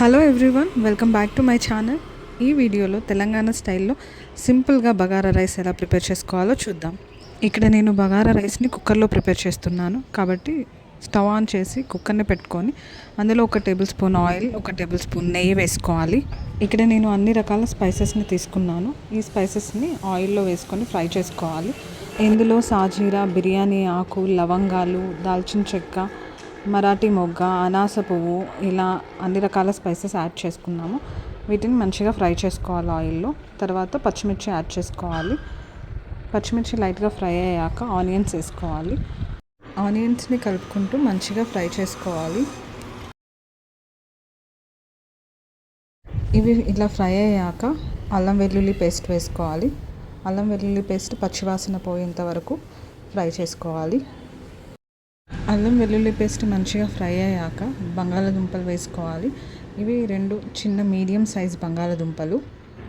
Hello everyone, welcome back to my channel. ఈ వీడియోలో తెలంగాణ స్టైల్లో సింపుల్గా బగారా రైస్ ఎలా ప్రిపేర్ చేసుకోవాలో చూద్దాం. ఇక్కడ నేను బగారా రైస్ని కుక్కర్లో ప్రిపేర్ చేస్తున్నాను కాబట్టి స్టవ్ ఆన్ చేసి కుక్కర్ని పెట్టుకొని అందులో 1 table spoon oil, 1 table spoon నెయ్యి వేసుకోవాలి. ఇక్కడ నేను అన్ని రకాల స్పైసెస్ని తీసుకున్నాను. ఈ స్పైసెస్ని ఆయిల్లో వేసుకొని ఫ్రై చేసుకోవాలి. ఇందులో సాజీరా, బిర్యానీ ఆకు, లవంగాలు, దాల్చిన చెక్క, మరాఠీ మొగ్గ, అనాస పువ్వు, ఇలా అన్ని రకాల స్పైసెస్ యాడ్ చేసుకున్నాము. వీటిని మంచిగా ఫ్రై చేసుకోవాలి ఆయిల్లో. తర్వాత పచ్చిమిర్చి యాడ్ చేసుకోవాలి. పచ్చిమిర్చి లైట్గా ఫ్రై అయ్యాక ఆనియన్స్ వేసుకోవాలి. ఆనియన్స్ని కలుపుకుంటూ మంచిగా ఫ్రై చేసుకోవాలి. ఇవి ఇలా ఫ్రై అయ్యాక అల్లం వెల్లుల్లి పేస్ట్ వేసుకోవాలి. అల్లం వెల్లుల్లి పేస్ట్ పచ్చివాసన పోయేంత వరకు ఫ్రై చేసుకోవాలి. అల్లం వెల్లుల్లి పేస్ట్ మంచిగా ఫ్రై అయ్యాక బంగాళాదుంపలు వేసుకోవాలి. ఇవి 2 చిన్న మీడియం సైజ్ బంగాళాదుంపలు.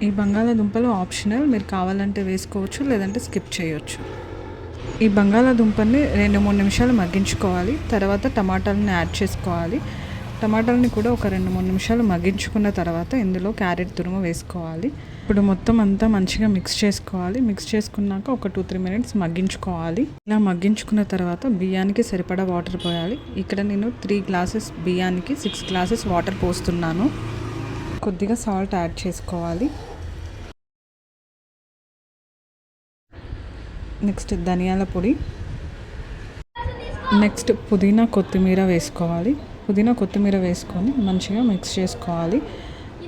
ఈ బంగాళాదుంపలు ఆప్షనల్, మీరు కావాలంటే వేసుకోవచ్చు, లేదంటే స్కిప్ చేయొచ్చు. ఈ బంగాళాదుంపల్ని 2-3 నిమిషాలు మగ్గించుకోవాలి. తర్వాత టమాటాలను యాడ్ చేసుకోవాలి. టమాటాలని కూడా ఒక 2-3 నిమిషాలు మగ్గించుకున్న తర్వాత ఇందులో క్యారెట్ తురుము వేసుకోవాలి. ఇప్పుడు మొత్తం అంతా మంచిగా మిక్స్ చేసుకోవాలి. మిక్స్ చేసుకున్నాక ఒక 2-3 మినిట్స్ మగ్గించుకోవాలి. ఇలా మగ్గించుకున్న తర్వాత బియ్యానికి సరిపడా వాటర్ పోయాలి. ఇక్కడ నేను 3 గ్లాసెస్ బియ్యానికి 6 గ్లాసెస్ వాటర్ పోస్తున్నాను. కొద్దిగా సాల్ట్ యాడ్ చేసుకోవాలి. నెక్స్ట్ ధనియాల పొడి, నెక్స్ట్ పుదీనా కొత్తిమీర వేసుకోవాలి. పుదీనా కొత్తిమీర వేసుకొని మంచిగా మిక్స్ చేసుకోవాలి.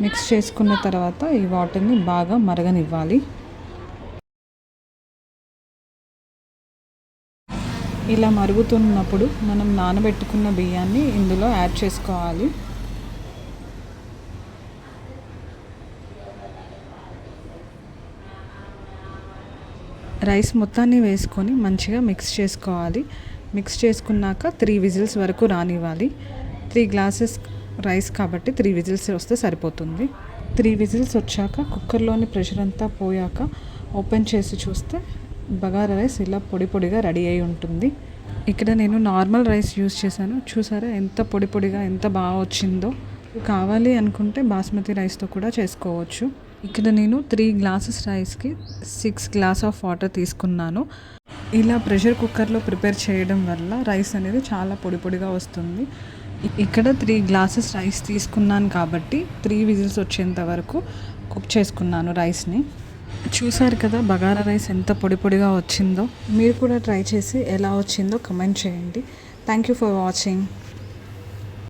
మిక్స్ చేసుకున్న తర్వాత ఈ వాటర్ని బాగా మరగనివ్వాలి. ఇలా మరుగుతున్నప్పుడు మనం నానబెట్టుకున్న బియ్యాన్ని ఇందులో యాడ్ చేసుకోవాలి. రైస్ మొత్తాన్ని వేసుకొని మంచిగా మిక్స్ చేసుకోవాలి. మిక్స్ చేసుకున్నాక 3 విజిల్స్ వరకు రానివ్వాలి. 3 గ్లాసెస్ రైస్ కాబట్టి 3 విజిల్స్ వస్తే సరిపోతుంది. 3 విజిల్స్ వచ్చాక కుక్కర్లోని ప్రెషర్ అంతా పోయాక ఓపెన్ చేసి చూస్తే బగారా రైస్ ఇలా పొడి పొడిగా రెడీ అయి ఉంటుంది. ఇక్కడ నేను నార్మల్ రైస్ యూస్ చేశాను. చూసారా ఎంత పొడి పొడిగా, ఎంత బాగా వచ్చిందో. కావాలి అనుకుంటే బాస్మతి రైస్తో కూడా చేసుకోవచ్చు. ఇక్కడ నేను 3 గ్లాసెస్ రైస్కి 6 గ్లాస్ ఆఫ్ వాటర్ తీసుకున్నాను. ఇలా ప్రెషర్ కుక్కర్లో ప్రిపేర్ చేయడం వల్ల రైస్ అనేది చాలా పొడి పొడిగా వస్తుంది. ఇక్కడ 3 గ్లాసెస్ రైస్ తీసుకున్నాను కాబట్టి 3 విజిల్స్ వచ్చేంత వరకు కుక్ చేసుకున్నాను రైస్ని. చూసారు కదా బగారా రైస్ ఎంత పొడి పొడిగా వచ్చిందో. మీరు కూడా ట్రై చేసి ఎలా వచ్చిందో కమెంట్ చేయండి. Thank you for watching.